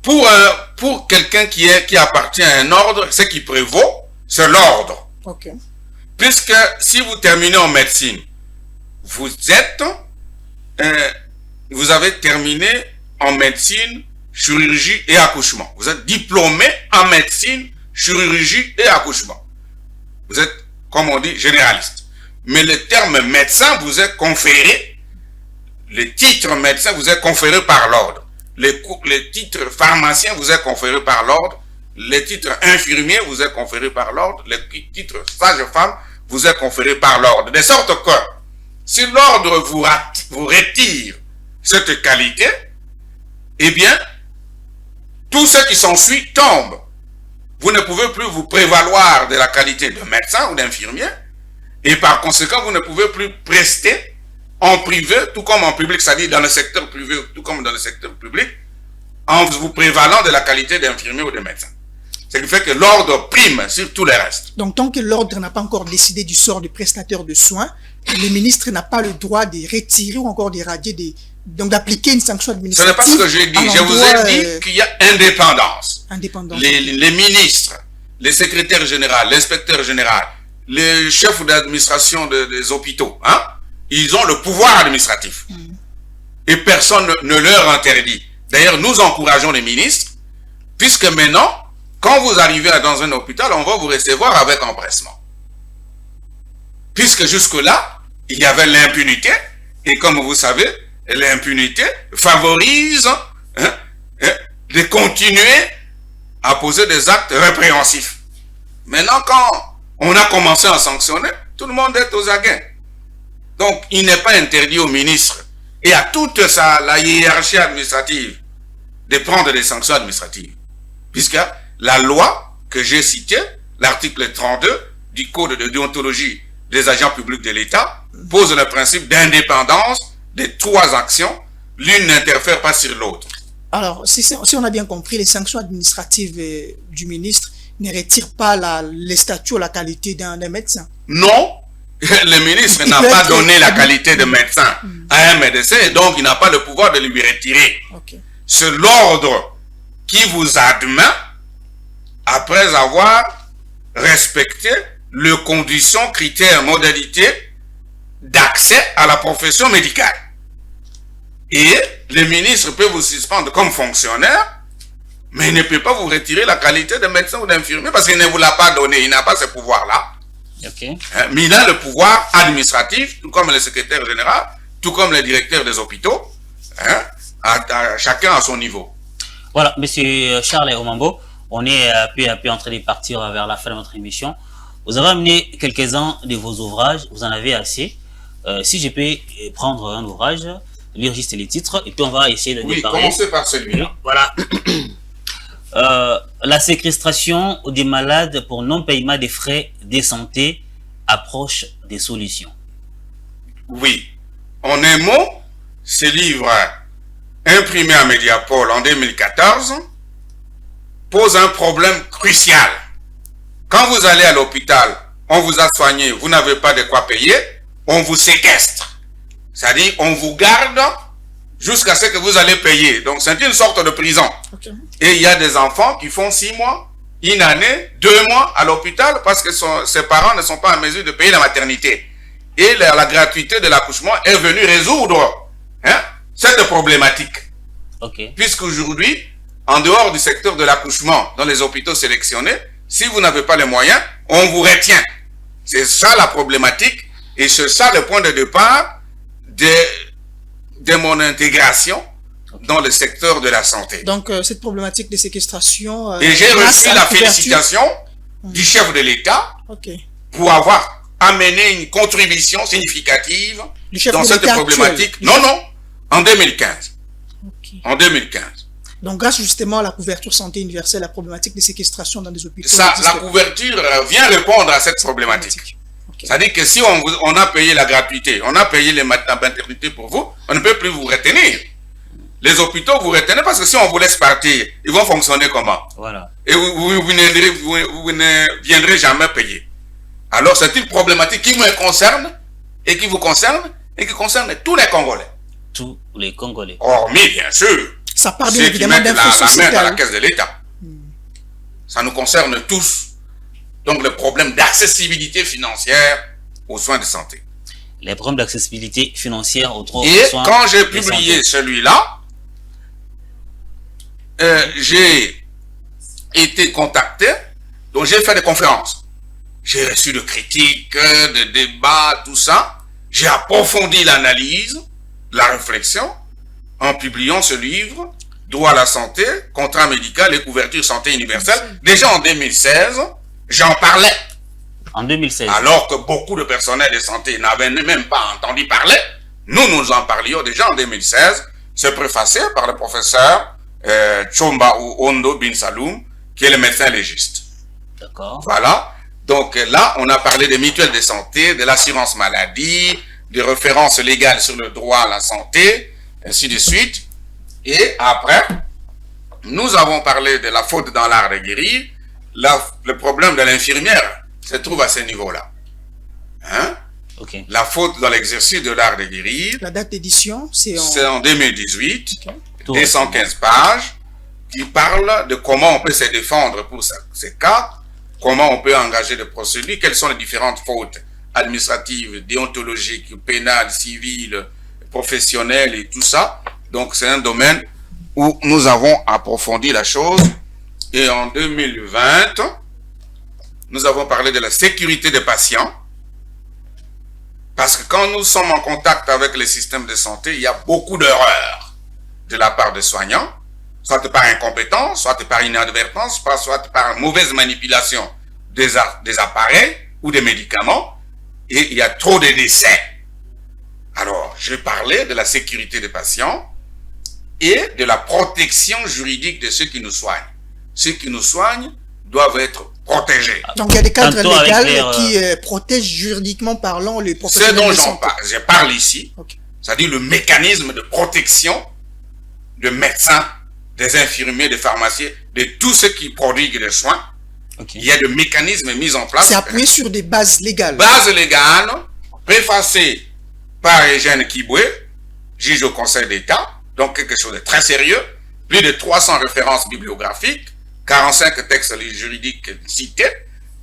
Pour quelqu'un qui appartient à un ordre, ce qui prévaut, c'est l'ordre. Okay. Puisque si vous terminez en médecine, vous avez terminé en médecine, chirurgie et accouchement. Vous êtes diplômé en médecine, chirurgie et accouchement. Vous êtes, comme on dit, généraliste. Mais le terme médecin vous est conféré, le titre médecin vous est conféré par l'ordre. Le titre pharmacien vous est conféré par l'ordre. Le titre infirmier vous est conféré par l'ordre. Le titre sage-femme vous est conféré par l'ordre. De sorte que, si l'ordre vous retire cette qualité, eh bien, tout ce qui s'ensuit tombe. Vous ne pouvez plus vous prévaloir de la qualité de médecin ou d'infirmier, et par conséquent, vous ne pouvez plus prester en privé, tout comme en public, c'est-à-dire dans le secteur privé, tout comme dans le secteur public, en vous prévalant de la qualité d'infirmier ou de médecin. Ce qui fait que l'ordre prime sur tout le reste. Donc, tant que l'ordre n'a pas encore décidé du sort du prestataire de soins, le ministre n'a pas le droit de retirer ou encore de radier donc d'appliquer une sanction administrative. Ce n'est pas ce que j'ai dit. Je vous ai dit qu'il y a indépendance. Les ministres, les secrétaires généraux, l'inspecteur général, les chefs d'administration des hôpitaux, ils ont le pouvoir administratif. Et personne ne leur interdit. D'ailleurs, nous encourageons les ministres, puisque maintenant, quand vous arrivez dans un hôpital, on va vous recevoir avec empressement. Puisque jusque-là, il y avait l'impunité, et comme vous savez, l'impunité favorise de continuer à poser des actes répréhensifs. Maintenant, quand on a commencé à sanctionner, tout le monde est aux aguets. Donc, il n'est pas interdit au ministre et à toute la hiérarchie administrative de prendre des sanctions administratives. Puisque la loi que j'ai citée, l'article 32 du Code de déontologie des agents publics de l'État, pose le principe d'indépendance des trois actions. L'une n'interfère pas sur l'autre. Alors, si on a bien compris, les sanctions administratives du ministre ne retirent pas les statuts ou la qualité d'un médecin. Non, le ministre n'a pas donné la qualité de médecin à un médecin et donc il n'a pas le pouvoir de lui retirer. Okay. C'est l'ordre qui vous admet après avoir respecté les conditions, critères, modalités d'accès à la profession médicale. Et le ministre peut vous suspendre comme fonctionnaire, mais il ne peut pas vous retirer la qualité de médecin ou d'infirmier parce qu'il ne vous l'a pas donné, il n'a pas ce pouvoir-là. Okay. Mais il a le pouvoir administratif, tout comme le secrétaire général, tout comme le directeur des hôpitaux, chacun à son niveau. Voilà, monsieur Charles Omambo, on est peu à peu en train de partir vers la fin de notre émission. Vous avez amené quelques-uns de vos ouvrages, vous en avez assez. Si je peux prendre un ouvrage, lire juste les titres, et puis on va essayer de déparler. Oui, commencez par celui-là. Voilà. La séquestration des malades pour non-paiement des frais de santé approche des solutions. Oui. En un mot, ce livre imprimé à Mediapol en 2014 pose un problème crucial. Quand vous allez à l'hôpital, on vous a soigné, vous n'avez pas de quoi payer, on vous séquestre. C'est-à-dire, on vous garde jusqu'à ce que vous allez payer. Donc, c'est une sorte de prison. Okay. Et il y a des enfants qui font 6 mois, une année, 2 mois à l'hôpital parce que ses parents ne sont pas en mesure de payer la maternité. Et la gratuité de l'accouchement est venue résoudre cette problématique. Okay. Puisqu'aujourd'hui, en dehors du secteur de l'accouchement, dans les hôpitaux sélectionnés, si vous n'avez pas les moyens, on vous retient. C'est ça la problématique et c'est ça le point de départ de mon intégration dans le secteur de la santé. Donc, cette problématique de séquestration... et j'ai reçu la félicitation du chef de l'État pour avoir amené une contribution significative dans cette problématique. Non, en 2015. En 2015. Donc, grâce justement à la couverture santé universelle, la problématique de séquestration dans des hôpitaux... La couverture vient répondre à cette problématique. C'est-à-dire que si on a payé la gratuité, on a payé les maternités pour vous, on ne peut plus vous retenir. Les hôpitaux vous retenez parce que si on vous laisse partir, ils vont fonctionner comment? Voilà. Et vous ne viendrez jamais payer. Alors c'est une problématique qui me concerne et qui vous concerne et qui concerne tous les Congolais. Tous les Congolais. Hormis, bien sûr, ça part bien évidemment la main dans la caisse de l'État. Ça nous concerne tous. Donc, le problème d'accessibilité financière aux soins de santé. Les problèmes d'accessibilité financière aux soins. Et quand j'ai publié celui-là, j'ai été contacté, donc j'ai fait des conférences. J'ai reçu de critiques, de débats, tout ça. J'ai approfondi l'analyse, la réflexion, en publiant ce livre, Droit à la santé, contrat médical et couverture santé universelle. Déjà en 2016, j'en parlais. En 2016. Alors que beaucoup de personnels de santé n'avaient même pas entendu parler. Nous en parlions déjà en 2016. C'est préfacé par le professeur Tchomba Ondo Bin Saloum, qui est le médecin légiste. D'accord. Voilà. Donc là, on a parlé des mutuelles de santé, de l'assurance maladie, des références légales sur le droit à la santé, ainsi de suite. Et après, nous avons parlé de la faute dans l'art de guérir. Le problème de l'infirmière se trouve à ce niveau-là. Okay. La faute dans l'exercice de l'art de guérir. La date d'édition, c'est en 2018. Okay. 215 pages qui parlent de comment on peut se défendre pour ces cas, comment on peut engager des procédures, quelles sont les différentes fautes administratives, déontologiques, pénales, civiles, professionnelles et tout ça. Donc c'est un domaine où nous avons approfondi la chose. Et en 2020, nous avons parlé de la sécurité des patients. Parce que quand nous sommes en contact avec les systèmes de santé, il y a beaucoup d'erreurs de la part des soignants, soit par incompétence, soit par inadvertance, soit par mauvaise manipulation des appareils ou des médicaments, et il y a trop de décès. Alors, je parlais de la sécurité des patients et de la protection juridique de ceux qui nous soignent. Ceux qui nous soignent doivent être protégés. Donc, il y a des cadres légaux qui protègent juridiquement parlant les professionnels de santé. Je parle ici, okay. C'est-à-dire le mécanisme de protection de médecins, des infirmiers, des pharmaciens, de tous ceux qui prodiguent des soins. Okay. Il y a des mécanismes mis en place. C'est appuyé sur des bases légales. Bases légales, préfacées par Eugène Kiboué, juge au Conseil d'État, donc quelque chose de très sérieux, plus de 300 références bibliographiques, 45 textes juridiques cités.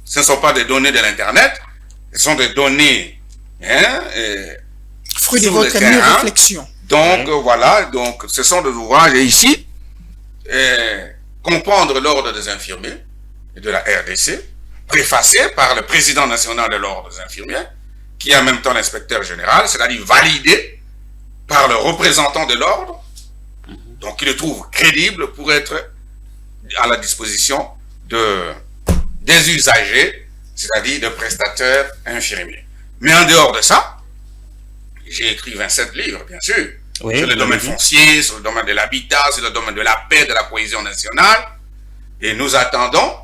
Ce ne sont pas des données de l'Internet, ce sont des données fruit de votre réflexion. Donc voilà, donc ce sont des ouvrages ici, comprendre l'ordre des infirmiers et de la RDC, préfacé par le président national de l'ordre des infirmiers, qui est en même temps l'inspecteur général, c'est-à-dire validé par le représentant de l'ordre, donc il le trouve crédible pour être à la disposition des usagers, c'est-à-dire de prestataires infirmiers. Mais en dehors de ça, j'ai écrit 27 livres, bien sûr, sur le domaine foncier, sur le domaine de l'habitat, sur le domaine de la paix, de la cohésion nationale, et nous attendons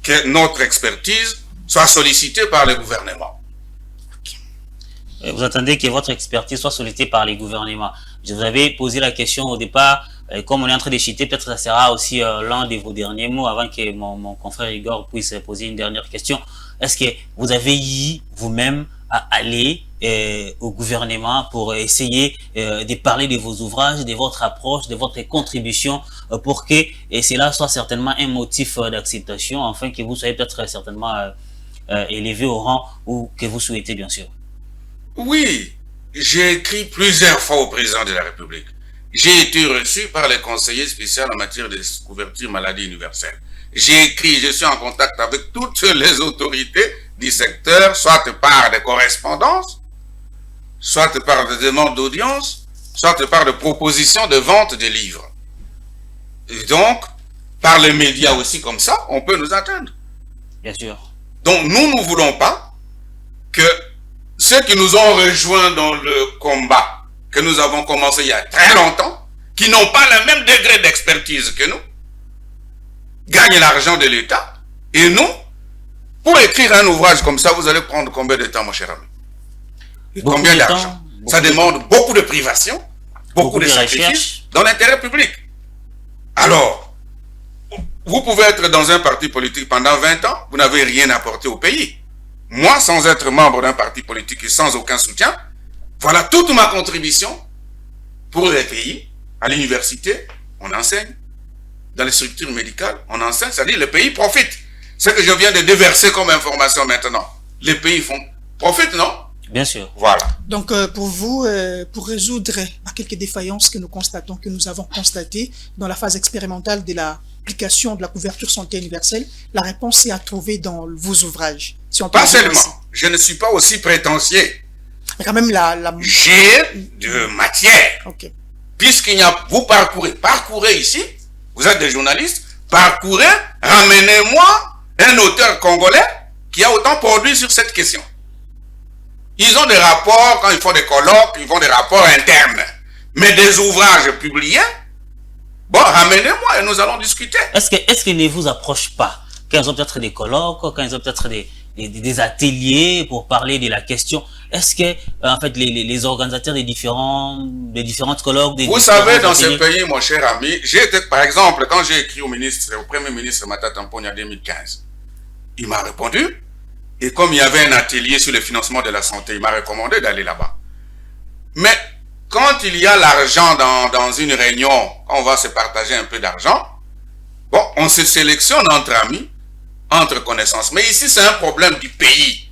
que notre expertise soit sollicitée par le gouvernement. Vous attendez que votre expertise soit sollicitée par les gouvernements. Je vous avais posé la question au départ, comme on est en train de chiter, peut-être ça sera aussi l'un de vos derniers mots avant que mon confrère Igor puisse poser une dernière question. Est-ce que vous avez eu vous-même à aller au gouvernement pour essayer de parler de vos ouvrages, de votre approche, de votre contribution pour que cela soit certainement un motif d'acceptation, afin que vous soyez peut-être certainement élevé au rang ou que vous souhaitez, bien sûr? Oui, j'ai écrit plusieurs fois au président de la République. J'ai été reçu par les conseillers spéciaux en matière de couverture maladie universelle. J'ai écrit, je suis en contact avec toutes les autorités du secteur, soit par des correspondances, soit par des demandes d'audience, soit par des propositions de vente de livres. Et donc, par les médias aussi comme ça, on peut nous atteindre. Bien sûr. Donc, nous ne voulons pas que ceux qui nous ont rejoints dans le combat que nous avons commencé il y a très longtemps, qui n'ont pas le même degré d'expertise que nous, gagnent l'argent de l'État. Et nous, pour écrire un ouvrage comme ça, vous allez prendre combien de temps, mon cher ami? Et combien d'argent? Ça demande beaucoup de privation, beaucoup de sacrifices dans l'intérêt public. Alors, vous pouvez être dans un parti politique pendant 20 ans, vous n'avez rien apporté au pays. Moi, sans être membre d'un parti politique et sans aucun soutien, voilà toute ma contribution pour les pays. À l'université, on enseigne. Dans les structures médicales, on enseigne. C'est-à-dire le pays profite. Ce que je viens de déverser comme information maintenant, les pays profitent, non? Bien sûr. Voilà. Donc, pour vous, pour résoudre à quelques défaillances que nous constatons, que nous avons constatées dans la phase expérimentale de l'application de la couverture santé universelle, la réponse est à trouver dans vos ouvrages. Si on peut pas seulement. Je ne suis pas aussi prétentieux. Mais quand même, j'ai de matière. Okay. Puisqu'il y a, vous parcourez ici, vous êtes des journalistes, parcourez, ramenez-moi un auteur congolais qui a autant produit sur cette question. Ils ont des rapports, quand ils font des colloques, ils font des rapports internes. Mais des ouvrages publiés, bon, ramenez-moi et nous allons discuter. Est-ce qu'ils ne vous approchent pas? Quand ils ont peut-être des colloques, quand ils ont peut-être des ateliers pour parler de la question, est-ce que, en fait, les organisateurs des différentes colloques... Vous savez, dans ce pays, mon cher ami, j'ai été, par exemple, quand j'ai écrit au Premier ministre Matata Mponyo en 2015, il m'a répondu, et comme il y avait un atelier sur le financement de la santé, il m'a recommandé d'aller là-bas. Mais quand il y a l'argent dans une réunion, on va se partager un peu d'argent, bon, on se sélectionne entre amis, entre connaissances. Mais ici, c'est un problème du pays.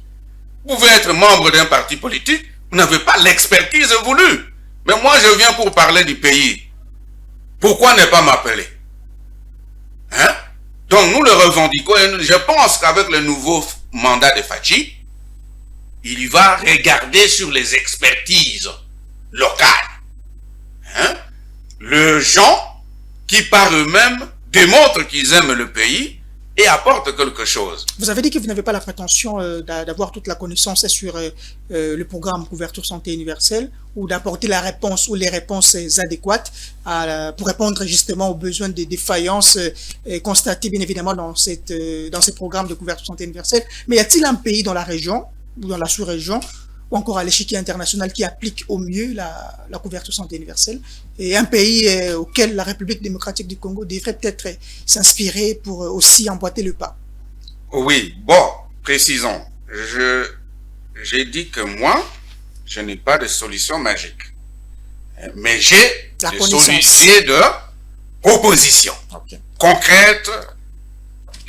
Vous pouvez être membre d'un parti politique, vous n'avez pas l'expertise voulue. Mais moi, je viens pour parler du pays. Pourquoi ne pas m'appeler? Hein? Donc nous le revendiquons et je pense qu'avec le nouveau mandat de Fachi, il va regarder sur les expertises locales. Hein? Les gens qui par eux-mêmes démontrent qu'ils aiment le pays et apportent quelque chose. Vous avez dit que vous n'avez pas la prétention d'avoir toute la connaissance sur le programme Couverture Santé Universelle ou d'apporter la réponse ou les réponses adéquates pour répondre justement aux besoins des défaillances constatées bien évidemment dans ces programmes de Couverture Santé Universelle. Mais y a-t-il un pays dans la région ou dans la sous-région ou encore à l'échiquier international qui applique au mieux la couverture santé universelle, et un pays auquel la République démocratique du Congo devrait peut-être s'inspirer pour aussi emboîter le pas? Oui, bon, précisons. J'ai dit que moi, je n'ai pas de solution magique. Mais j'ai des solutions de propositions concrètes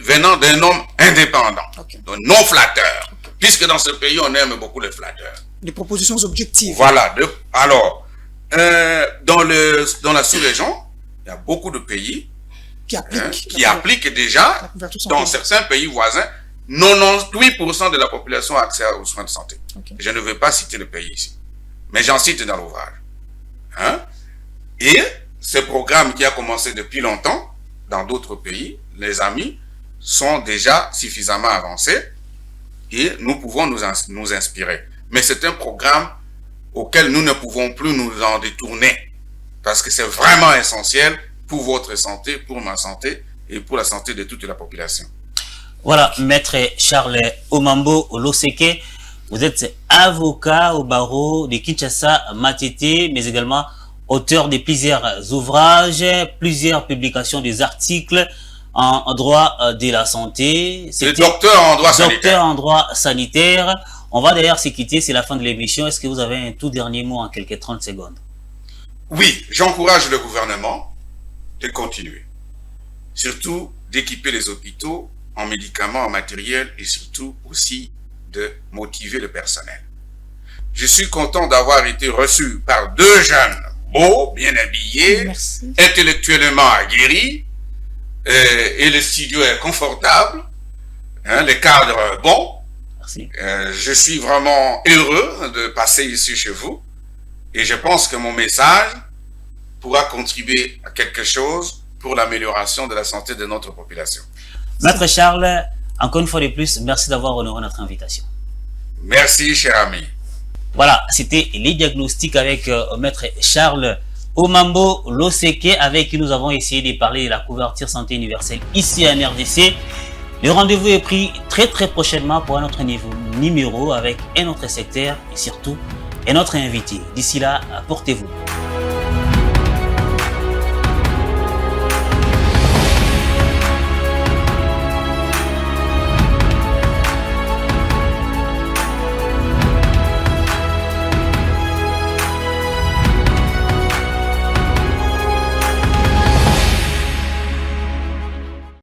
venant d'un homme indépendant, d'un non-flatteur. Puisque dans ce pays, on aime beaucoup les flatteurs. Des propositions objectives. Voilà. Alors, dans la sous-région, il y a beaucoup de pays qui appliquent déjà, dans certains pays voisins, 98% de la population a accès aux soins de santé. Je ne vais pas citer le pays ici, mais j'en cite dans l'ouvrage. Hein? Et ce programme qui a commencé depuis longtemps, dans d'autres pays, les amis, sont déjà suffisamment avancés. Et nous pouvons nous inspirer. Mais c'est un programme auquel nous ne pouvons plus nous en détourner. Parce que c'est vraiment essentiel pour votre santé, pour ma santé et pour la santé de toute la population. Voilà, Maître Charles Omambo Oloseke, vous êtes avocat au barreau de Kinshasa Matete, mais également auteur de plusieurs ouvrages, plusieurs publications des articles en droit de la santé. C'est docteur en droit sanitaire. Docteur en droit sanitaire. On va d'ailleurs se quitter, c'est la fin de l'émission. Est-ce que vous avez un tout dernier mot en quelques 30 secondes? Oui, j'encourage le gouvernement de continuer. Surtout d'équiper les hôpitaux en médicaments, en matériel et surtout aussi de motiver le personnel. Je suis content d'avoir été reçu par deux jeunes beaux, bien habillés, intellectuellement aguerris. Et le studio est confortable, hein, les cadres bons. Merci. Je suis vraiment heureux de passer ici chez vous et je pense que mon message pourra contribuer à quelque chose pour l'amélioration de la santé de notre population. Maître Charles, encore une fois de plus, merci d'avoir honoré notre invitation. Merci, cher ami. Voilà, c'était les diagnostics avec Maître Charles Omambo Oloseke, avec qui nous avons essayé de parler de la couverture santé universelle ici en RDC. Le rendez-vous est pris très prochainement pour un autre numéro avec un autre secteur et surtout un autre invité. D'ici là, portez-vous.